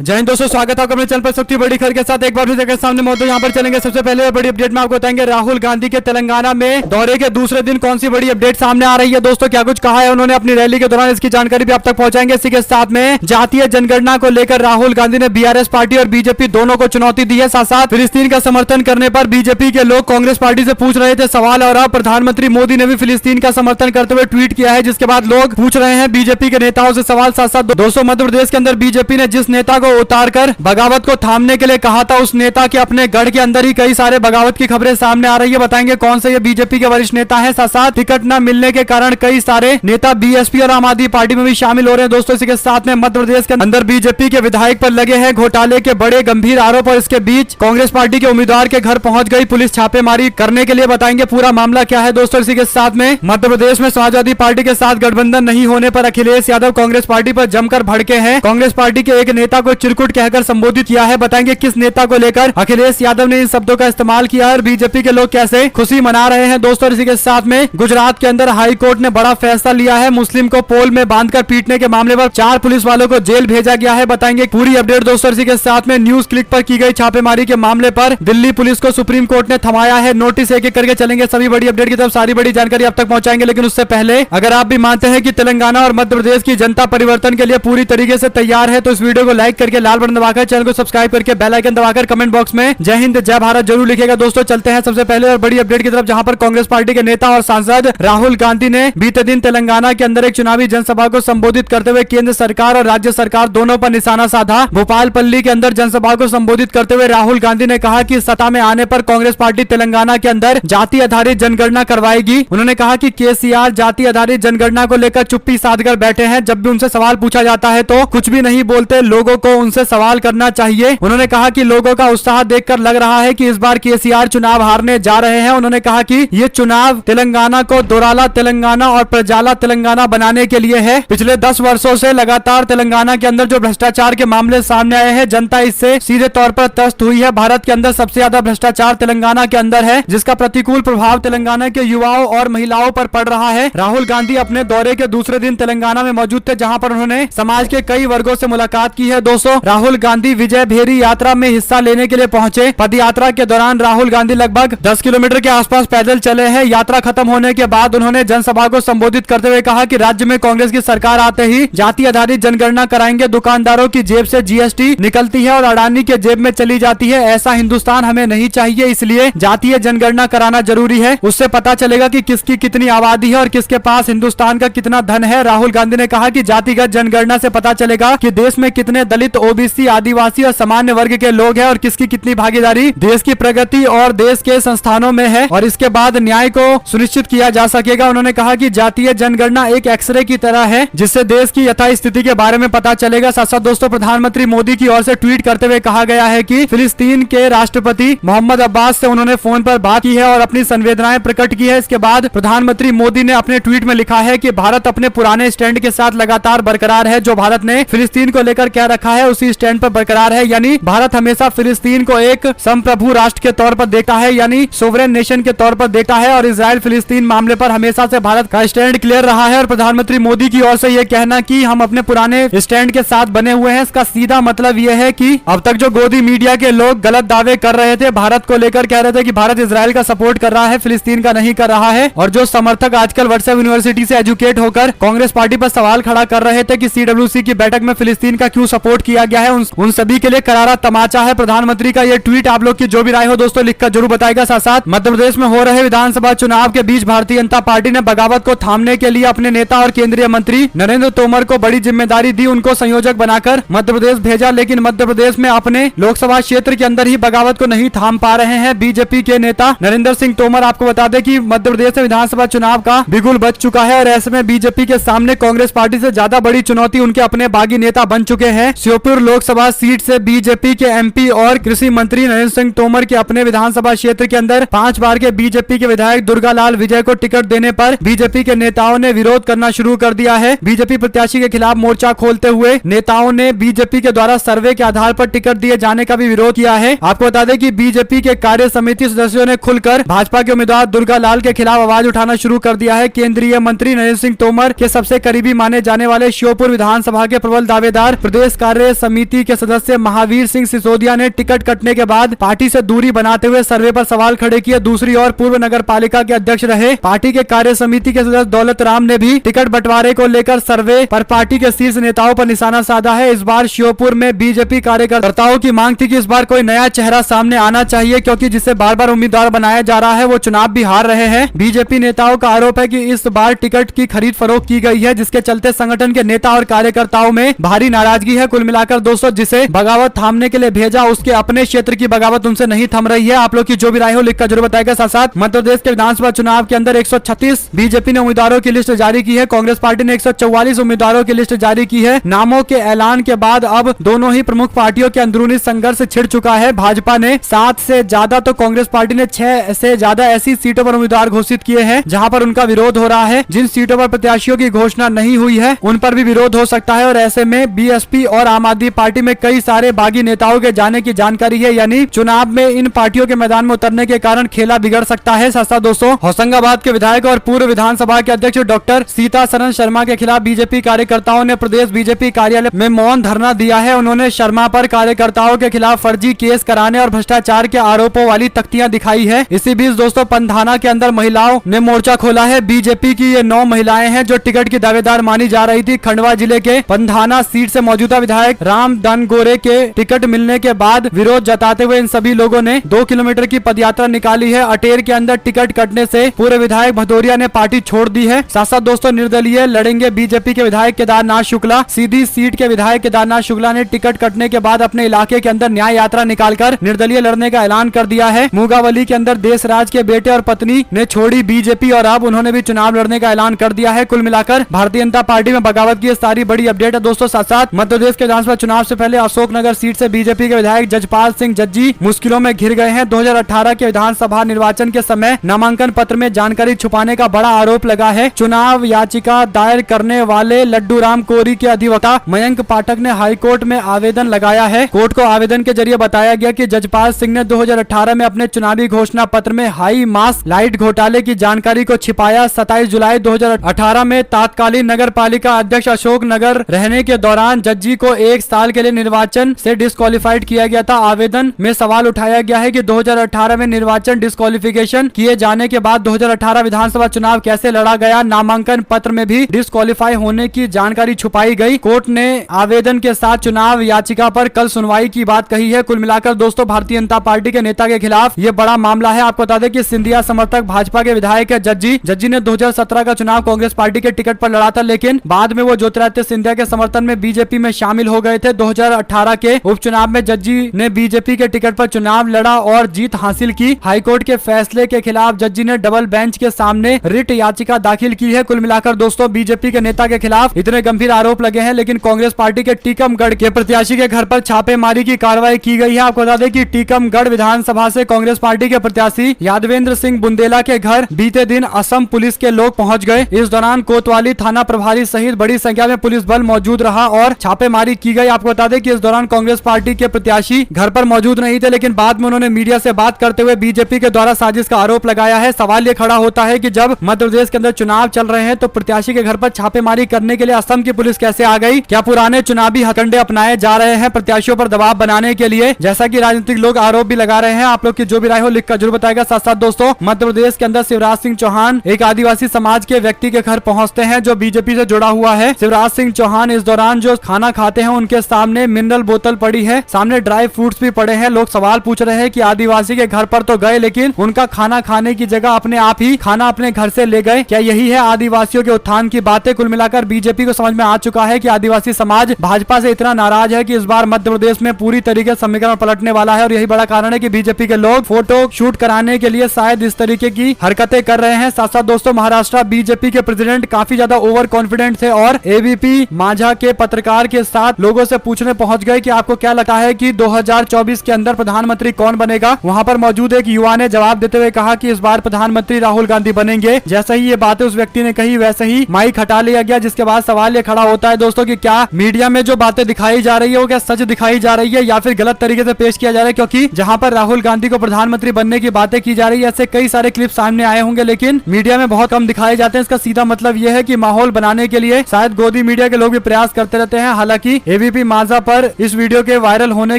जय हिंद दोस्तों, स्वागत है आपका अपने चैनल पर सबसे बड़ी खबर के साथ। एक बार फिर जगह सामने मौजूद यहाँ पर चलेंगे। सबसे पहले बड़ी अपडेट में आपको बताएंगे राहुल गांधी के तेलंगाना में दौरे के दूसरे दिन कौन सी बड़ी अपडेट सामने आ रही है। दोस्तों क्या कुछ कहा है उन्होंने अपनी रैली के दौरान, इसकी जानकारी भी आप तक पहुंचाएंगे। इसी के साथ में जातीय जनगणना को लेकर राहुल गांधी ने बीआरएस पार्टी और बीजेपी दोनों को चुनौती दी है। साथ साथ फिलिस्तीन का समर्थन करने पर बीजेपी के लोग कांग्रेस पार्टी से पूछ रहे थे सवाल, और अब प्रधानमंत्री मोदी ने भी फिलिस्तीन का समर्थन करते हुए ट्वीट किया है, जिसके बाद लोग पूछ रहे हैं बीजेपी के नेताओं से सवाल। साथ साथ दोस्तों मध्य प्रदेश के अंदर बीजेपी ने जिस नेता को उतारकर बगावत को थामने के लिए कहा था, उस नेता के अपने गढ़ के अंदर ही कई सारे बगावत की खबरें सामने आ रही है। बताएंगे कौन से ये बीजेपी के वरिष्ठ नेता है। साथ साथ टिकट न मिलने के कारण कई सारे नेता बीएसपी और आम आदमी पार्टी में भी शामिल हो रहे हैं। दोस्तों इसी के साथ में मध्य प्रदेश के अंदर बीजेपी के विधायक पर लगे हैं घोटाले के बड़े गंभीर आरोप, और इसके बीच कांग्रेस पार्टी के उम्मीदवार के घर पहुंच गई पुलिस छापेमारी करने के लिए। बताएंगे पूरा मामला क्या है। दोस्तों इसी के साथ में मध्य प्रदेश में समाजवादी पार्टी के साथ गठबंधन नहीं होने पर अखिलेश यादव कांग्रेस पार्टी पर जमकर भड़के हैं। कांग्रेस पार्टी के एक नेता को चिरकुट कहकर संबोधित किया है। बताएंगे किस नेता को लेकर अखिलेश यादव ने इन शब्दों का इस्तेमाल किया है और बीजेपी के लोग कैसे खुशी मना रहे हैं। दोस्तों इसी के साथ में गुजरात के अंदर हाई कोर्ट ने बड़ा फैसला लिया है। मुस्लिम को पोल में बांधकर पीटने के मामले पर 4 पुलिस वालों को जेल भेजा गया है। बताएंगे पूरी अपडेट। दोस्तों इसी के साथ में न्यूज क्लिक पर की गई छापेमारी के मामले पर दिल्ली पुलिस को सुप्रीम कोर्ट ने थमाया है नोटिस। एक एक करके चलेंगे सभी बड़ी अपडेट की तरफ, सारी बड़ी जानकारी आप तक पहुंचाएंगे। लेकिन उससे पहले अगर आप भी मानते हैं कि तेलंगाना और मध्य प्रदेश की जनता परिवर्तन के लिए पूरी तरीके से तैयार है, तो इस वीडियो को लाइक करके लाल बटन दबाकर चैनल को सब्सक्राइब करके बेल आइकन दबाकर कमेंट बॉक्स में जय हिंद जय भारत जरूर लिखेगा। दोस्तों चलते हैं सबसे पहले और बड़ी अपडेट की तरफ, जहां पर कांग्रेस पार्टी के नेता और सांसद राहुल गांधी ने बीते दिन तेलंगाना के अंदर एक चुनावी जनसभा को संबोधित करते हुए केंद्र सरकार और राज्य सरकार दोनों पर निशाना साधा। भोपालपल्ली के अंदर जनसभा को संबोधित करते हुए राहुल गांधी ने कहा कि सत्ता में आने पर कांग्रेस पार्टी तेलंगाना के अंदर जाति आधारित जनगणना करवाएगी। उन्होंने कहा कि केसीआर जाति आधारित जनगणना को लेकर चुप्पी साधकर बैठे हैं। जब भी उनसे सवाल पूछा जाता है तो कुछ भी नहीं बोलते, लोगों को उनसे सवाल करना चाहिए। उन्होंने कहा कि लोगों का उत्साह देखकर लग रहा है कि इस बार केसीआर चुनाव हारने जा रहे हैं। उन्होंने कहा कि ये चुनाव तेलंगाना को दोराला तेलंगाना और प्रजाला तेलंगाना बनाने के लिए है। पिछले 10 वर्षों से लगातार तेलंगाना के अंदर जो भ्रष्टाचार के मामले सामने आए हैं, जनता इससे सीधे तौर पर त्रस्त हुई है। भारत के अंदर सबसे ज्यादा भ्रष्टाचार तेलंगाना के अंदर है, जिसका प्रतिकूल प्रभाव तेलंगाना के युवाओं और महिलाओं पर पड़ रहा है। राहुल गांधी अपने दौरे के दूसरे दिन तेलंगाना में मौजूद थे, जहां पर उन्होंने समाज के कई वर्गों से मुलाकात की है। दोस्तों राहुल गांधी विजय भेरी यात्रा में हिस्सा लेने के लिए पहुंचे। पद यात्रा के दौरान राहुल गांधी लगभग 10 किलोमीटर के आसपास पैदल चले हैं। यात्रा खत्म होने के बाद उन्होंने जनसभा को संबोधित करते हुए कहा कि राज्य में कांग्रेस की सरकार आते ही जाति आधारित जनगणना कराएंगे। दुकानदारों की जेब से जीएसटी निकलती है और अडानी के जेब में चली जाती है। ऐसा हिंदुस्तान हमें नहीं चाहिए, इसलिए जातीय जनगणना कराना जरूरी है। उससे पता चलेगा कि किसकी कितनी आबादी है और किसके पास हिंदुस्तान का कितना धन है। राहुल गांधी ने कहा कि जातिगत जनगणना से पता चलेगा कि देश में कितने दलित, ओबीसी, आदिवासी और सामान्य वर्ग के लोग हैं और किसकी कितनी भागीदारी देश की प्रगति और देश के संस्थानों में है, और इसके बाद न्याय को सुनिश्चित किया जा सकेगा। उन्होंने कहा कि जातीय जनगणना एक एक्सरे की तरह है, जिससे देश की यथा स्थिति के बारे में पता चलेगा। साथ साथ दोस्तों प्रधानमंत्री मोदी की ओर से ट्वीट करते हुए कहा गया है कि फिलिस्तीन के राष्ट्रपति मोहम्मद अब्बास से उन्होंने फोन पर बात की है और अपनी संवेदनाएं प्रकट की है। इसके बाद प्रधानमंत्री मोदी ने अपने ट्वीट में लिखा है कि भारत अपने पुराने स्टैंड के साथ लगातार बरकरार है। जो भारत ने फिलिस्तीन को लेकर कह रखा है उसी स्टैंड पर बरकरार है, यानी भारत हमेशा फिलिस्तीन को एक संप्रभु राष्ट्र के तौर पर देखता है, यानी सोवरेन नेशन के तौर पर देखता है। और इजराइल फिलिस्तीन मामले पर हमेशा से भारत का स्टैंड क्लियर रहा है। और प्रधानमंत्री मोदी की ओर से यह कहना कि हम अपने पुराने स्टैंड के साथ बने हुए हैं, इसका सीधा मतलब यह है कि अब तक जो गोदी मीडिया के लोग गलत दावे कर रहे थे, भारत को लेकर कह रहे थे कि भारत इजराइल का सपोर्ट कर रहा है, फिलिस्तीन का नहीं कर रहा है, और जो समर्थक आजकल व्हाट्सएप यूनिवर्सिटी से एजुकेट होकर कांग्रेस पार्टी पर सवाल खड़ा कर रहे थे कि सीडब्ल्यूसी की बैठक में फिलिस्तीन का क्यों सपोर्ट किया गया है, उन सभी के लिए करारा तमाचा है प्रधानमंत्री का यह ट्वीट। आप लोग की जो भी राय हो दोस्तों लिखकर जरूर बताएगा। साथ साथ मध्य प्रदेश में हो रहे विधानसभा चुनाव के बीच भारतीय जनता पार्टी ने बगावत को थामने के लिए अपने नेता और केंद्रीय मंत्री नरेंद्र तोमर को बड़ी जिम्मेदारी दी, उनको संयोजक बनाकर मध्य प्रदेश भेजा। लेकिन मध्य प्रदेश में अपने लोकसभा क्षेत्र के अंदर ही बगावत को नहीं थाम पा रहे हैं बीजेपी के नेता नरेंद्र सिंह तोमर। आपको बता दें कि मध्य प्रदेश में विधानसभा चुनाव का बिगुल बज चुका है, और ऐसे में बीजेपी के सामने कांग्रेस पार्टी से ज्यादा बड़ी चुनौती उनके अपने बागी नेता बन चुके हैं। श्योपुर लोकसभा सीट से बीजेपी के एमपी और कृषि मंत्री नरेंद्र सिंह तोमर के अपने विधानसभा क्षेत्र के अंदर 5 बार के बीजेपी के विधायक दुर्गालाल विजय को टिकट देने पर बीजेपी के नेताओं ने विरोध करना शुरू कर दिया है। बीजेपी प्रत्याशी के खिलाफ मोर्चा खोलते हुए नेताओं ने बीजेपी के द्वारा सर्वे के आधार पर टिकट दिए जाने का भी विरोध किया है। आपको बता दें कि बीजेपी के कार्य समिति सदस्यों ने खुलकर भाजपा के उम्मीदवार दुर्गालाल के खिलाफ आवाज उठाना शुरू कर दिया है। केंद्रीय मंत्री नरेंद्र सिंह तोमर के सबसे करीबी माने जाने वाले श्योपुर विधानसभा के प्रबल दावेदार प्रदेश कार्य कार्य समिति के सदस्य महावीर सिंह सिसोदिया ने टिकट कटने के बाद पार्टी से दूरी बनाते हुए सर्वे पर सवाल खड़े किए। दूसरी ओर पूर्व नगर पालिका के अध्यक्ष रहे पार्टी के कार्य समिति के सदस्य दौलत राम ने भी टिकट बंटवारे को लेकर सर्वे पर पार्टी के शीर्ष नेताओं पर निशाना साधा है। इस बार श्योपुर में बीजेपी कार्यकर्ताओं की मांग थी कि इस बार कोई नया चेहरा सामने आना चाहिए, क्योंकि जिसे बार बार उम्मीदवार बनाया जा रहा है वो चुनाव भी हार रहे हैं। बीजेपी नेताओं का आरोप है कि इस बार टिकट की खरीद फरोख्त की गई है, जिसके चलते संगठन के नेता और कार्यकर्ताओं में भारी नाराजगी है। कुल मिलाकर दोस्तों, जिसे बगावत थामने के लिए भेजा उसके अपने क्षेत्र की बगावत उनसे नहीं थम रही है। आप लोग की जो भी राय हो लिखकर जरूर बताएगा। साथ साथ मध्य प्रदेश के विधानसभा चुनाव के अंदर 136 बीजेपी ने उम्मीदवारों की लिस्ट जारी की है। कांग्रेस पार्टी ने 144 उम्मीदवारों की लिस्ट जारी की है। नामों के ऐलान के बाद अब दोनों ही प्रमुख पार्टियों के अंदरूनी संघर्ष छिड़ चुका है। भाजपा ने 7 से ज्यादा तो कांग्रेस पार्टी ने 6 से ज्यादा ऐसी सीटों पर उम्मीदवार घोषित किए हैं जहां पर उनका विरोध हो रहा है। जिन सीटों पर प्रत्याशियों की घोषणा नहीं हुई है उन पर भी विरोध हो सकता है और ऐसे में बीएसपी और आम आदमी पार्टी में कई सारे बागी नेताओं के जाने की जानकारी है। यानी चुनाव में इन पार्टियों के मैदान में उतरने के कारण खेला बिगड़ सकता है। साथ साथ दोस्तों, होशंगाबाद के विधायक और पूर्व विधानसभा के अध्यक्ष डॉक्टर सीतासरन शर्मा के खिलाफ बीजेपी कार्यकर्ताओं ने प्रदेश बीजेपी कार्यालय में मौन धरना दिया है। उन्होंने शर्मा पर कार्यकर्ताओं के खिलाफ फर्जी केस कराने और भ्रष्टाचार के आरोपों वाली तख्तियां दिखाई है। इसी बीच दोस्तों, पंधाना के अंदर महिलाओं ने मोर्चा खोला है। बीजेपी की ये 9 महिलाएं हैं जो टिकट की दावेदार मानी जा रही थी। खंडवा जिले के पंधाना सीट से मौजूदा विधायक राम दानगोरे के टिकट मिलने के बाद विरोध जताते हुए इन सभी लोगों ने 2 किलोमीटर की पदयात्रा निकाली है। अटेर के अंदर टिकट कटने से पूर्व विधायक भदौरिया ने पार्टी छोड़ दी है। साथ साथ दोस्तों, निर्दलीय लड़ेंगे बीजेपी के विधायक केदारनाथ शुक्ला। सीधी सीट के विधायक केदारनाथ शुक्ला ने टिकट कटने के बाद अपने इलाके के अंदर न्याय यात्रा निकालकर निर्दलीय लड़ने का ऐलान कर दिया है। मुगावली के अंदर देशराज के बेटे और पत्नी ने छोड़ी बीजेपी और अब उन्होंने भी चुनाव लड़ने का ऐलान कर दिया है। कुल मिलाकर भारतीय जनता पार्टी में बगावत की सारी बड़ी अपडेट है दोस्तों। साथ साथ मध्य प्रदेश के विधानसभा चुनाव से पहले अशोकनगर सीट से बीजेपी के विधायक जजपाल सिंह जज्जी मुश्किलों में घिर गए हैं। 2018 के विधानसभा निर्वाचन के समय नामांकन पत्र में जानकारी छुपाने का बड़ा आरोप लगा है। चुनाव याचिका दायर करने वाले लड्डू राम कोरी के अधिवक्ता मयंक पाठक ने हाईकोर्ट में आवेदन लगाया है। कोर्ट को आवेदन के जरिए बताया गया कि जजपाल सिंह ने 2018 में अपने चुनावी घोषणा पत्र में हाई मास लाइट घोटाले की जानकारी को छिपाया। 27 जुलाई 2018 में तत्कालीन नगर पालिका अध्यक्ष अशोक नगर रहने के दौरान जज्जी को 1 साल के लिए निर्वाचन से डिस्क्वालीफाइड किया गया था। आवेदन में सवाल उठाया गया है कि 2018 में निर्वाचन डिस्क्वालिफिकेशन किए जाने के बाद 2018 विधानसभा चुनाव कैसे लड़ा गया। नामांकन पत्र में भी डिस्क्वालीफाई होने की जानकारी छुपाई गई। कोर्ट ने आवेदन के साथ चुनाव याचिका पर कल सुनवाई की बात कही है। कुल मिलाकर दोस्तों, भारतीय जनता पार्टी के नेता के खिलाफ ये बड़ा मामला है। आपको बता दें कि सिंधिया समर्थक भाजपा के विधायक है जज्जी ने 2017 का चुनाव कांग्रेस पार्टी के टिकट पर लड़ा था, लेकिन बाद में वो ज्योतिरादित्य सिंधिया के समर्थन में बीजेपी में शामिल हो गए थे। 2018 के उपचुनाव में जज्जी ने बीजेपी के टिकट पर चुनाव लड़ा और जीत हासिल की। हाईकोर्ट के फैसले के खिलाफ जज्जी ने डबल बेंच के सामने रिट याचिका दाखिल की है। कुल मिलाकर दोस्तों, बीजेपी के नेता के खिलाफ इतने गंभीर आरोप लगे हैं, लेकिन कांग्रेस पार्टी के टीकमगढ़ के प्रत्याशी के घर पर छापेमारी की कार्रवाई की गई है। आपको बता दें कि टीकमगढ़ विधानसभा से कांग्रेस पार्टी के प्रत्याशी यादवेंद्र सिंह बुंदेला के घर बीते दिन असम पुलिस के लोग पहुंच गए। इस दौरान कोतवाली थाना प्रभारी सहित बड़ी संख्या में पुलिस बल मौजूद रहा और छापेमारी की गई। आपको बता दें कि इस दौरान कांग्रेस पार्टी के प्रत्याशी घर पर मौजूद नहीं थे, लेकिन बाद में उन्होंने मीडिया से बात करते हुए बीजेपी के द्वारा साजिश का आरोप लगाया है। सवाल ये खड़ा होता है कि जब मध्य प्रदेश के अंदर चुनाव चल रहे हैं तो प्रत्याशी के घर पर छापेमारी करने के लिए असम की पुलिस कैसे आ गई? क्या पुराने चुनावी हथकंडे अपनाए जा रहे हैं प्रत्याशियों पर दबाव बनाने के लिए, जैसा कि राजनीतिक लोग आरोप भी लगा रहे हैं? आप लोग की जो भी राय हो लिखकर जरूर बताएगा। साथ साथ दोस्तों, मध्य प्रदेश के अंदर शिवराज सिंह चौहान एक आदिवासी समाज के व्यक्ति के घर पहुंचते हैं जो बीजेपी से जुड़ा हुआ है। शिवराज सिंह चौहान इस दौरान जो खाना खाते हैं उनके सामने मिनरल बोतल पड़ी है, सामने ड्राई फ्रूट्स भी पड़े हैं। लोग सवाल पूछ रहे हैं कि आदिवासी के घर पर तो गए, लेकिन उनका खाना खाने की जगह अपने आप ही खाना अपने घर से ले गए। क्या यही है आदिवासियों के उत्थान की बातें? कुल मिलाकर बीजेपी को समझ में आ चुका है कि आदिवासी समाज भाजपा से इतना नाराज है कि इस बार मध्य प्रदेश में पूरी तरीके से समीकरण पलटने वाला है और यही बड़ा कारण है कि बीजेपी के लोग फोटो शूट कराने के लिए शायद इस तरीके की हरकतें कर रहे हैं। साथ साथ दोस्तों, महाराष्ट्र बीजेपी के प्रेसिडेंट काफी ज्यादा ओवर कॉन्फिडेंट थे और एबीपी माझा के पत्रकार के साथ लोगों से पूछने पहुंच गए कि आपको क्या लगता है कि 2024 के अंदर प्रधानमंत्री कौन बनेगा? वहां पर मौजूद एक युवा ने जवाब देते हुए कहा कि इस बार प्रधानमंत्री राहुल गांधी बनेंगे। जैसे ही ये बातें उस व्यक्ति ने कही वैसे ही माइक हटा लिया गया, जिसके बाद सवाल ये खड़ा होता है दोस्तों कि क्या मीडिया में जो बातें दिखाई जा रही है वो क्या सच दिखाई जा रही है या फिर गलत तरीके से पेश किया जा रहा है? क्योंकि जहां पर राहुल गांधी को प्रधानमंत्री बनने की बातें की जा रही है, ऐसे कई सारे क्लिप सामने आए होंगे, लेकिन मीडिया में बहुत कम दिखाए जाते हैं। इसका सीधा मतलब यह है कि माहौल बनाने के लिए शायद गोदी मीडिया के लोग भी प्रयास करते रहते हैं। हालांकि एबीपी माझा पर इस वीडियो के वायरल होने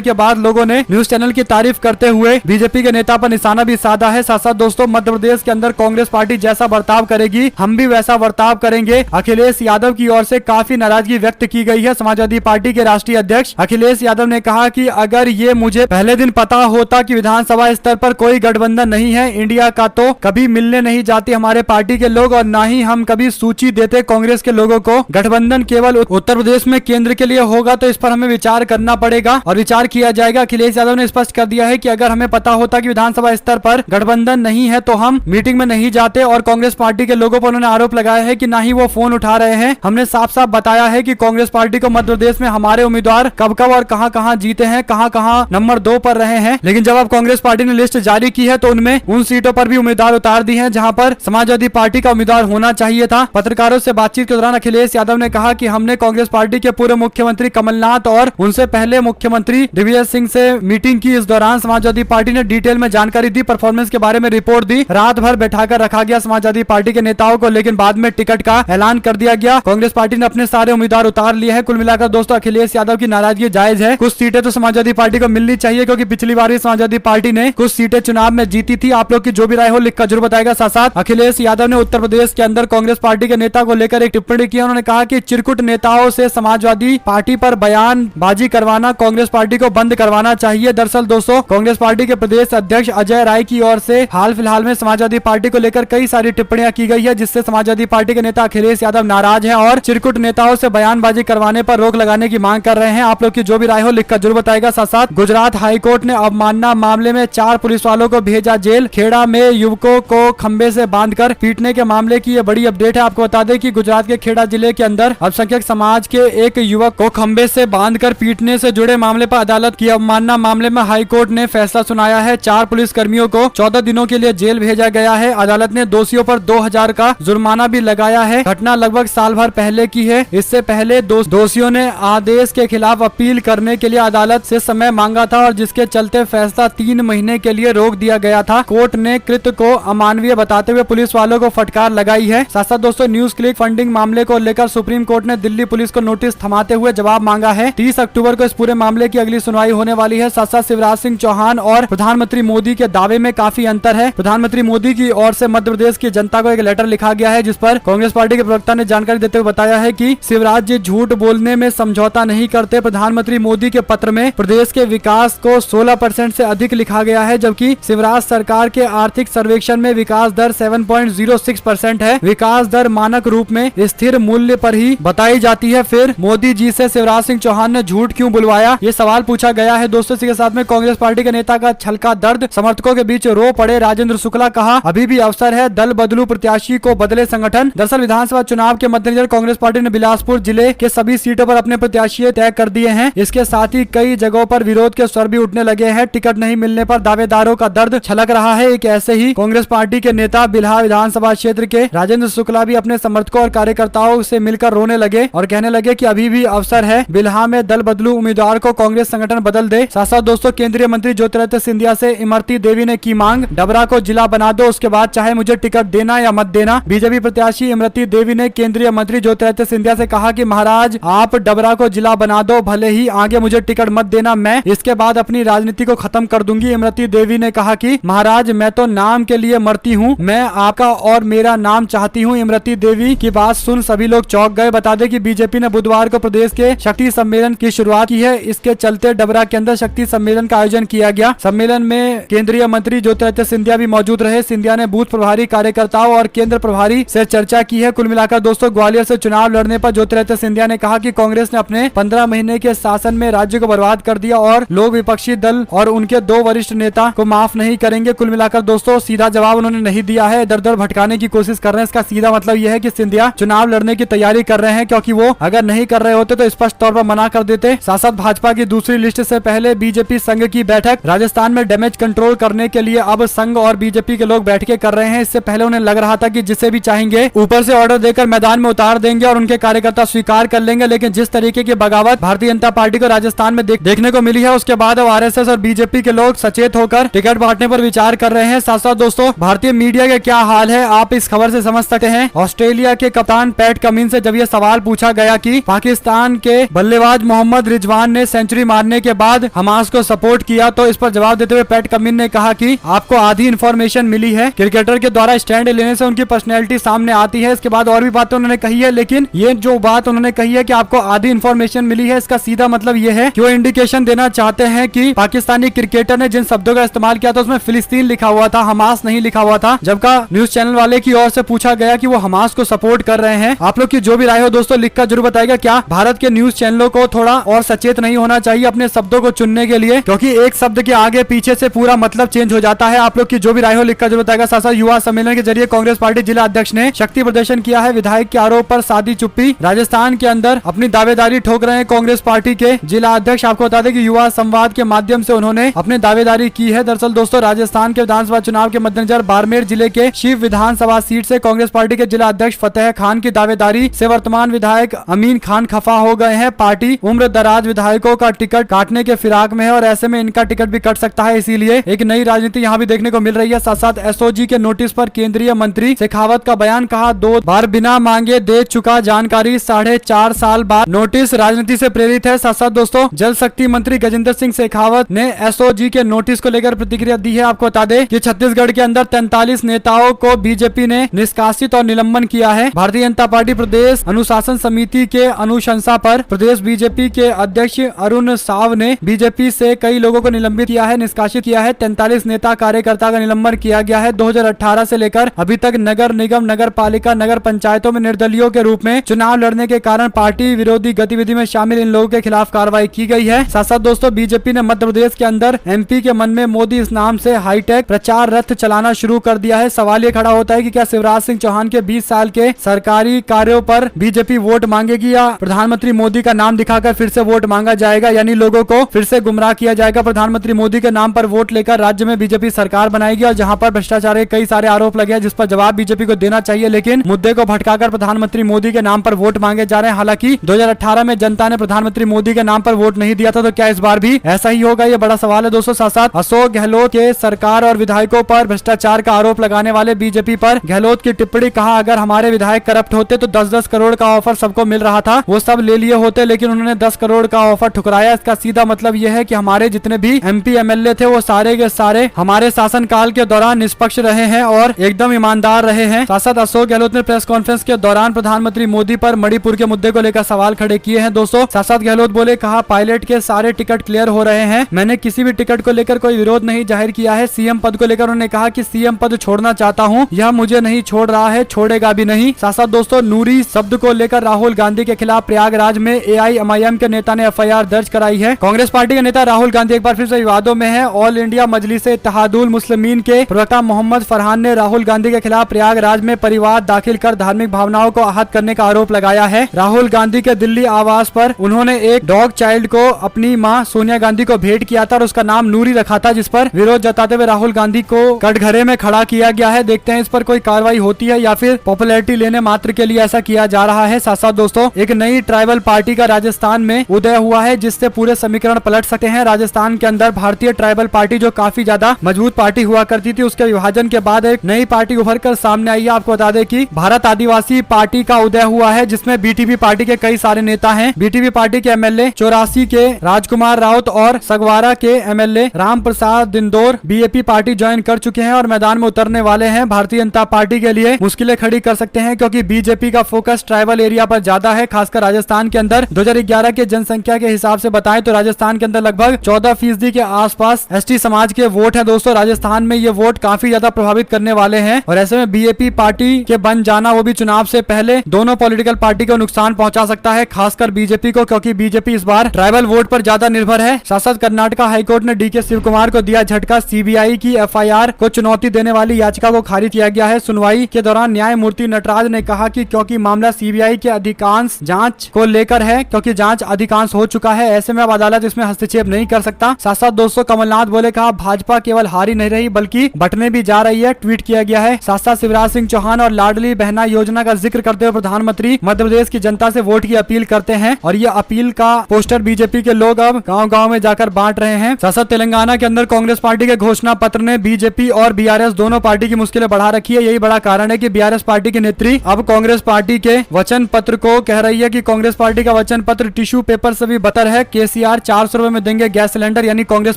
के बाद लोगों ने न्यूज चैनल की तारीफ करते हुए बीजेपी के नेता पर निशाना भी साधा है। साथ साथ दोस्तों मध्य प्रदेश के अंदर कांग्रेस पार्टी जैसा बर्ताव करेगी हम भी वैसा बर्ताव करेंगे। अखिलेश यादव की ओर से काफी नाराजगी व्यक्त की गई है। समाजवादी पार्टी के राष्ट्रीय अध्यक्ष अखिलेश यादव ने कहा कि अगर ये मुझे पहले दिन पता होता कि विधानसभा स्तर पर कोई गठबंधन नहीं है इंडिया का तो कभी मिलने नहीं जाते हमारे पार्टी के लोग और न ही हम कभी सूची देते कांग्रेस के लोगों को। गठबंधन केवल उत्तर प्रदेश में केंद्र के लिए होगा तो इस पर हमें विचार करना पड़ेगा और विचार किया जाएगा। अखिलेश यादव ने स्पष्ट कर दिया है कि अगर हमें पता होता कि विधानसभा स्तर पर गठबंधन नहीं है तो हम मीटिंग में नहीं जाते। और कांग्रेस पार्टी के लोगों पर उन्होंने आरोप लगाया है कि ना ही वो फोन उठा रहे हैं। हमने साफ साफ बताया है कि कांग्रेस पार्टी को मध्य प्रदेश में हमारे उम्मीदवार कब कब और कहां जीते हैं, कहां नंबर 2 पर रहे हैं। लेकिन जब अब कांग्रेस पार्टी ने लिस्ट जारी की है तो उनमें उन सीटों पर भी उम्मीदवार उतार दी हैं जहां पर समाजवादी पार्टी का उम्मीदवार होना चाहिए था। पत्रकारों से बातचीत के दौरान अखिलेश यादव ने कहा कि हमने कांग्रेस पार्टी के पूर्व मुख्यमंत्री कमलनाथ और उनसे पहले मुख्यमंत्री दिग्विजय सिंह से मीटिंग की। इस दौरान समाजवादी पार्टी ने डिटेल में जानकारी दी, परफॉर्मेंस के बारे में रिपोर्ट दी। रात भर बैठाकर रखा गया समाजवादी पार्टी के नेताओं को, लेकिन बाद में टिकट का ऐलान कर दिया गया। कांग्रेस पार्टी ने अपने सारे उम्मीदवार उतार लिए हैं। कुल मिलाकर दोस्तों अखिलेश यादव की नाराजगी जायज है। कुछ सीटें तो समाजवादी पार्टी को मिलनी चाहिए क्योंकि पिछली बार भी समाजवादी पार्टी ने कुछ सीटें चुनाव में जीती थी। आप लोग की जो भी राय हो लिखकर जरूर बताएगा। साथ साथ अखिलेश यादव ने उत्तर प्रदेश के अंदर कांग्रेस पार्टी के नेता को लेकर एक टिप्पणी की। उन्होंने कहा कि चिरकुट नेताओं से समाजवादी पार्टी पर बयानबाजी करवाना कांग्रेस पार्टी को बंद करवाना चाहिए। दरअसल दोस्तों कांग्रेस पार्टी के प्रदेश अध्यक्ष अजय राय की ओर से हाल फिलहाल में समाजवादी पार्टी को लेकर कई सारी टिप्पणियां की गई है जिससे समाजवादी पार्टी के नेता अखिलेश यादव नाराज हैं और चिरकुट नेताओं से बयानबाजी करवाने पर रोक लगाने की मांग कर रहे हैं। आप लोग की जो भी राय हो लिखकर जरूर बताएगा। साथ साथ गुजरात हाईकोर्ट ने अवमानना मामले में 4 पुलिस वालों को भेजा जेल। खेड़ा में युवकों को खंबे से बांधकर पीटने के मामले की ये बड़ी अपडेट है। आपको बता दें कि गुजरात के खेड़ा जिले के अंदर अल्पसंख्यक समाज के एक युवक को खंबे से बांधकर पीटने से जुड़े मामले पर अदालत की अवमानना मामले में हाईकोर्ट ने फैसला सुनाया है। 4 पुलिस कर्मियों को 14 दिनों के लिए जेल भेजा गया है। अदालत ने दोषियों पर 2000 का जुर्माना भी लगाया है। घटना लगभग साल भर पहले की है। इससे पहले दोषियों ने आदेश के खिलाफ अपील करने के लिए अदालत से समय मांगा था और जिसके चलते फैसला 3 महीने के लिए रोक दिया गया था। कोर्ट ने कृत्य को अमानवीय बताते हुए पुलिस वालों को फटकार लगाई है। साथ साथ दोस्तों न्यूज क्लिक फंडिंग मामले को लेकर सुप्रीम कोर्ट ने दिल्ली पुलिस को नोटिस थमाते हुए जवाब मांगा है। 30 अक्टूबर को इस पूरे मामले की अगली सुनवाई होने वाली है। साथ साथ शिवराज सिंह चौहान और प्रधानमंत्री मोदी के दावे में काफी अंतर है। प्रधानमंत्री मोदी की ओर से मध्य प्रदेश की जनता को एक लेटर लिखा गया है जिस पर कांग्रेस पार्टी के प्रवक्ता ने जानकारी देते हुए बताया है कि शिवराज जी झूठ बोलने में समझौता नहीं करते। प्रधानमंत्री मोदी के पत्र में प्रदेश के विकास को 16% से अधिक लिखा गया है जबकि शिवराज सरकार के आर्थिक सर्वेक्षण में विकास दर 7.06% है। विकास दर मानक रूप में स्थिर मूल्य पर ही बताई जाती है। फिर मोदी जी से शिवराज सिंह चौहान ने झूठ क्यों बुलवाया, ये सवाल पूछा गया है। दोस्तों इसी के साथ में कांग्रेस पार्टी के नेता का छलका दर्द, समर्थकों के बीच रो पड़े राजेंद्र शुक्ला। कहा अभी भी अवसर है, दल बदलू प्रत्याशी को बदले संगठन। दरअसल विधानसभा चुनाव के मद्देनजर कांग्रेस पार्टी ने बिलासपुर जिले के सभी सीटों पर अपने प्रत्याशी तय कर दिए हैं। इसके साथ ही कई जगहों पर विरोध के स्वर भी उठने लगे हैं। टिकट नहीं मिलने पर दावेदारों का दर्द छलक रहा है। एक ऐसे ही कांग्रेस पार्टी के नेता बिल्हा विधानसभा क्षेत्र के राजेंद्र शुक्ला भी अपने समर्थकों और कार्यकर्ताओं से मिलकर रोने लगे और कहने लगे कि अभी भी अवसर है, बिल्हा में दल बदलू उम्मीदवार को कांग्रेस संगठन बदल दे। साथ साथ दोस्तों केंद्रीय मंत्री ज्योतिरादित्य सिंधिया से इमरती देवी ने की मांग, डबरा को जिला बना दो, उसके बाद चाहे मुझे टिकट देना या मत देना। बीजेपी प्रत्याशी इमरती देवी ने केंद्रीय मंत्री ज्योतिरादित्य सिंधिया से कहा कि महाराज आप डबरा को जिला बना दो, भले ही आगे मुझे टिकट मत देना, मैं इसके बाद अपनी राजनीति को खत्म कर दूंगी। इमरती देवी ने कहा कि महाराज मैं तो नाम के लिए मरती हूँ, मैं आपका और मेरा नाम चाहती हूँ। इमरती देवी की बात सुन सभी लोग चौंक गए। बता दें कि बीजेपी ने बुधवार को प्रदेश के शक्ति सम्मेलन की शुरुआत की है। इसके चलते डबरा के अंदर शक्ति सम्मेलन का आयोजन किया गया। सम्मेलन में केंद्रीय मंत्री ज्योतिरादित्य सिंधिया भी मौजूद रहे। सिंधिया ने बूथ प्रभारी कार्यकर्ताओं और केंद्र प्रभारी से चर्चा की है। कुल मिलाकर दोस्तों ग्वालियर से चुनाव लड़ने पर ज्योतिरादित्य सिंधिया ने कहा कि कांग्रेस ने अपने 15 महीने के शासन में राज्य को बर्बाद कर दिया और लोग विपक्षी दल और उनके 2 वरिष्ठ नेता को माफ नहीं करेंगे। कुल मिलाकर दोस्तों सीधा जवाब उन्होंने नहीं दिया है, दर दर भटकाने की कोशिश कर रहे हैं। इसका सीधा मतलब यह है कि सिंधिया चुनाव लड़ने की तैयारी कर रहे हैं, क्योंकि वो अगर नहीं कर रहे होते तो स्पष्ट तौर पर मना कर देते। साथ साथ भाजपा की दूसरी लिस्ट से पहले बीजेपी संघ की बैठक राजस्थान में डैमेज कंट्रोल करने के लिए अब संघ और बीजेपी के लोग बैठकें कर रहे हैं। इससे पहले उन्हें लग रहा था कि जिसे भी चाहेंगे ऊपर से ऑर्डर देकर मैदान में उतार देंगे और उनके कार्यकर्ता स्वीकार कर लेंगे, लेकिन जिस तरीके की बगावत भारतीय जनता पार्टी को राजस्थान में देखने को मिली है उसके बाद अब आरएसएस और बीजेपी के लोग सचेत होकर टिकट बांटने पर विचार कर रहे हैं। साथ साथ दोस्तों भारतीय मीडिया का क्या हाल है आप इस खबर से समझ सकते हैं। ऑस्ट्रेलिया के कप्तान पैट कमिंस से जब यह सवाल पूछा गया कि पाकिस्तान के बल्लेबाज मोहम्मद रिजवान ने सेंचुरी मारने के बाद हमास को सपोर्ट किया, तो इस पर जवाब देते हुए पैट कमिंस ने कहा कि आपको आधी इन्फॉर्मेशन मिली है। क्रिकेटर के द्वारा स्टैंड लेने से उनकी पर्सनैलिटी सामने आती है। इसके बाद और भी बातें उन्होंने कही है, लेकिन ये जो बात उन्होंने कही है कि आपको आधी इन्फॉर्मेशन मिली है, इसका सीधा मतलब ये है कि वो इंडिकेशन देना चाहते हैं कि पाकिस्तानी क्रिकेटर ने जिन शब्दों का इस्तेमाल किया था उसमें फिलिस्तीन लिखा हुआ था, हमास नहीं लिखा हुआ था। जबकि न्यूज चैनल वाले की ओर से पूछा गया कि वो हमास को सपोर्ट कर रहे हैं। आप लोग की जो भी राय हो दोस्तों लिखकर जरूर बताएगा। क्या भारत के न्यूज चैनलों को थोड़ा और सचेत नहीं होना चाहिए अपने शब्दों को चुनने के लिए, क्योंकि एक शब्द के आगे पीछे से पूरा मतलब चेंज हो जाता है। आप लोग की जो भी राय हो लिखकर जरूर बताएगा। साथ युवा सम्मेलन के जरिए कांग्रेस पार्टी जिला अध्यक्ष ने शक्ति प्रदर्शन किया है। विधायक के आरोप पर सादी चुप्पी। राजस्थान के अंदर अपनी दावेदारी ठोक रहे हैं कांग्रेस पार्टी के जिला अध्यक्ष। आपको बता दें कि युवा संवाद के माध्यम से उन्होंने अपनी दावेदारी की है। दरअसल दोस्तों राजस्थान के विधानसभा चुनाव के मद्देनजर बाड़मेर जिले के शिव विधानसभा सीट से कांग्रेस पार्टी के जिला अध्यक्ष फतेह खान की दावेदारी से वर्तमान विधायक अमीन खान खफा हो गए हैं। पार्टी उम्र दराज विधायकों का टिकट काटने के फिराक में है और ऐसे में इनका टिकट भी कट सकता है, इसीलिए एक नई राजनीति यहाँ भी देखने को मिल रही है। साथ साथ एसओजी के नोटिस पर केंद्रीय मंत्री शेखावत का बयान। कहा 2 बार बिना मांगे दे चुका जानकारी, 4.5 साल बाद नोटिस राजनीति से प्रेरित है। साथ साथ दोस्तों जल शक्ति मंत्री गजेंद्र सिंह शेखावत ने एसओजी के नोटिस को लेकर प्रतिक्रिया दी है। आपको बता दें कि छत्तीसगढ़ के अंदर 43 नेताओं को बीजेपी ने निष्कासित और निलंबन किया है। भारतीय जनता पार्टी प्रदेश अनुशासन समिति के अनुशंसा पर प्रदेश बीजेपी के अध्यक्ष अरुण साव ने बीजेपी से कई लोगों को निलंबित किया है, निष्कासित किया है। 43 नेता कार्यकर्ता का निलंबन किया गया है। 2018 से लेकर अभी तक नगर निगम, नगर पालिका, नगर पंचायतों में निर्दलीयों के रूप में चुनाव लड़ने के कारण पार्टी विरोधी गतिविधि में शामिल इन लोगों के खिलाफ कार्रवाई की गई है। साथ साथ दोस्तों बीजेपी ने मध्य प्रदेश के अंदर एमपी के मन में मोदी इस नाम से हाईटेक प्रचार रथ चलाना शुरू कर दिया है। सवाल ये खड़ा होता है कि क्या शिवराज सिंह चौहान के 20 साल के सरकारी कार्यों पर बीजेपी वोट मांगेगी या प्रधानमंत्री मोदी का नाम दिखाकर फिर से वोट मांगा जाएगा, यानी लोगों को फिर से गुमराह किया जाएगा। प्रधानमंत्री मोदी के नाम पर वोट लेकर राज्य में बीजेपी सरकार बनाएगी और जहां पर भ्रष्टाचार के कई सारे आरोप लगे हैं जिस पर जवाब बीजेपी को देना चाहिए, लेकिन मुद्दे को भटकाकर प्रधानमंत्री मोदी के नाम पर वोट मांगे जा रहे हैं। हालांकि 2018 में जनता ने प्रधानमंत्री मोदी के नाम पर वोट नहीं दिया था, तो क्या इस बार भी ऐसा ही होगा, ये बड़ा सवाल है दोस्तों। साथ साथ अशोक गहलोत के सरकार और विधायकों पर भ्रष्टाचार का आरोप लगाने वाले बीजेपी पर गहलोत की टिप्पणी। कहा अगर हमारे विधायक करप्ट होते तो 10-10 करोड़ का ऑफर सबको मिल रहा था, वो सब ले लिए होते, लेकिन उन्होंने 10 करोड़ का ऑफर ठुकराया। इसका सीधा मतलब यह है कि हमारे जितने भी एमपी एमएलए थे वो सारे के सारे हमारे शासनकाल के दौरान निष्पक्ष रहे हैं और एकदम ईमानदार रहे हैं। साथ साथ अशोक गहलोत ने प्रेस कॉन्फ्रेंस के दौरान प्रधानमंत्री मोदी पर मणिपुर के मुद्दे को लेकर सवाल खड़े किए हैं दोस्तों। साथ साथ गहलोत बोले, कहा पायलट के सारे टिकट क्लियर हो रहे हैं, मैंने किसी भी टिकट को लेकर कोई विरोध नहीं जाहिर किया है। सीएम पद को लेकर उन्होंने कहा कि सीएम पद छोड़ना चाहता हूं, यह मुझे नहीं छोड़ रहा है, छोड़ेगा भी नहीं। साथ साथ दोस्तों नूरी शब्द को लेकर राहुल गांधी के खिलाफ प्रयागराज में एआईएमआईएम के नेता ने एफआईआर दर्ज कराई है। कांग्रेस पार्टी के नेता राहुल गांधी एक बार फिर से विवादों में है। ऑल इंडिया मजलिस इत्तेहादुल मुस्लिमीन के प्रवक्ता मोहम्मद फरहान ने राहुल गांधी के खिलाफ प्रयागराज में परिवार दाखिल कर धार्मिक भावनाओं को आहत करने का आरोप लगाया है। राहुल गांधी के दिल्ली आवास पर उन्होंने एक डॉग चाइल्ड को अपनी मां सोनिया गांधी को भेंट किया था और उसका नाम नूरी रखा था, जिस पर विरोध जताते हुए राहुल गांधी को कटघरे में खड़ा किया गया है। देखते हैं इस पर कोई कार्रवाई होती है या फिर पॉपुलैरिटी लेने मात्र के लिए ऐसा किया जा रहा है। साथ साथ दोस्तों एक नई ट्राइबल पार्टी का राजस्थान में उदय हुआ है, जिससे पूरे समीकरण पलट सकते हैं। राजस्थान के अंदर भारतीय ट्राइबल पार्टी जो काफी ज्यादा मजबूत पार्टी हुआ करती थी, उसके विभाजन के बाद एक नई पार्टी उभर कर सामने आई है। आपको बता दें कि भारत आदिवासी पार्टी का उदय हुआ है, जिसमें बीटीपी पार्टी के कई सारे नेता हैं। बीटीपी पार्टी के एमएलए 84 के राजकुमार राउत और सगवारा के MLA Ram Prasad दिंदोर BAP party join कर चुके हैं और मैदान में उतरने वाले हैं। भारतीय जनता पार्टी के लिए मुश्किलें खड़ी कर सकते हैं, क्योंकि बीजेपी का फोकस ट्राइबल एरिया पर ज्यादा है, खासकर राजस्थान के अंदर। 2011 के जनसंख्या के हिसाब से बताएं तो राजस्थान के अंदर लगभग 14% के आसपास एसटी समाज के वोट है दोस्तों। राजस्थान में ये वोट काफी ज्यादा प्रभावित करने वाले हैं और ऐसे में बीएपी पार्टी के बन जाना, वो भी चुनाव से पहले, दोनों पॉलिटिकल पार्टी को नुकसान पहुंचा सकता है, खासकर बीजेपी को, क्योंकि बीजेपी इस बार ट्राइबल वोट पर ज्यादा निर्भर है। साथ साथ कर्नाटका हाईकोर्ट ने डीके शिव कुमार को दिया झटका। सीबीआई की एफआईआर को चुनौती देने वाली याचिका को खारिज किया गया है। सुनवाई के दौरान न्यायमूर्ति नटराज ने कहा कि क्योंकि मामला सीबीआई के अधिकांश जांच को लेकर है, क्योंकि जांच अधिकांश हो चुका है, ऐसे में अब अदालत इसमें हस्तक्षेप नहीं कर सकता। साथ साथ दोस्तों कमलनाथ बोले, कहा भाजपा केवल हारी नहीं रही बल्कि बटने भी जा रही है, ट्वीट किया गया है। साथ साथ शिवराज सिंह चौहान और लाडली बहना योजना का जिक्र करते हुए प्रधानमंत्री मध्य प्रदेश की जनता से वोट की अपील करते हैं और ये अपील का पोस्टर बीजेपी के लोग अब गांव-गांव में जाकर बांट रहे हैं। साथ साथ तेलंगाना के अंदर कांग्रेस पार्टी के घोषणा पत्र ने बीजेपी और बीआरएस दोनों पार्टी की मुश्किलें बढ़ा रखी है। यही बड़ा कारण है कि बीआरएस पार्टी की नेत्री अब कांग्रेस पार्टी के वचन पत्र को कह रही है कि कांग्रेस पार्टी का वचन पत्र टिश्यू पेपर से भी बदतर है। केसीआर 400 रुपए में देंगे गैस सिलेंडर, यानी कांग्रेस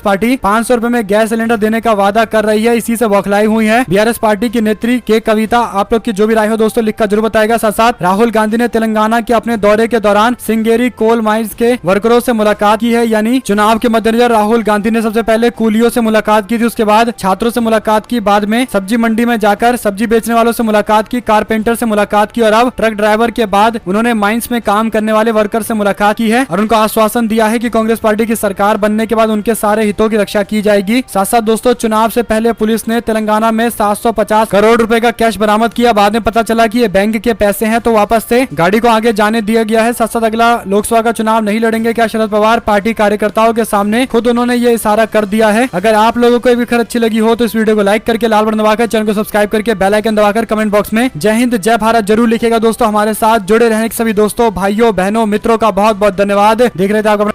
पार्टी 500 रुपए में गैस सिलेंडर देने का वादा कर रही है। इसी से बौखलाई हुई है बीआरएस पार्टी की नेत्री के कविता। आप लोग की जो भी राय हो दोस्तों लिखकर जरूर बताएगा। साथ साथ राहुल गांधी ने तेलंगाना के अपने दौरे के दौरान सिंगेरी कोल माइंस के वर्करों से मुलाकात की है, यानी चुनाव के मद्देनजर राहुल गांधी ने सबसे पहले कूलियों से मुलाकात की थी, उसके बाद छात्रों से मुलाकात की, बाद में सब्जी मंडी में जाकर सब्जी बेचने वालों से मुलाकात की, कारपेंटर से मुलाकात की और अब ट्रक ड्राइवर के बाद उन्होंने माइंस में काम करने वाले वर्कर से मुलाकात की है और उनको आश्वासन दिया है कि कांग्रेस पार्टी की सरकार बनने के बाद उनके सारे हितों की रक्षा की जाएगी। साथ साथ दोस्तों चुनाव से पहले पुलिस ने तेलंगाना में 750 करोड़ रुपए का कैश बरामद किया। बाद में पता चला कि ये बैंक के पैसे हैं, तो वापस से गाड़ी को आगे जाने दिया गया है। साथ साथ अगला लोकसभा का चुनाव नहीं लड़ेंगे क्या शरद पवार? पार्टी कार्यकर्ताओं के सामने खुद उन्होंने ये इशारा कर दिया है। अगर आप लोगों को ये खबर अच्छी लगी हो तो इस वीडियो को लाइक करके लाल बटन दबाकर चैनल को सब्सक्राइब करके बेल आइकन दबाकर कमेंट बॉक्स में जय हिंद जय भारत जरूर लिखेगा। दोस्तों हमारे साथ जुड़े रहने के सभी दोस्तों भाइयों बहनों मित्रों का बहुत बहुत धन्यवाद। देख रहे थे आप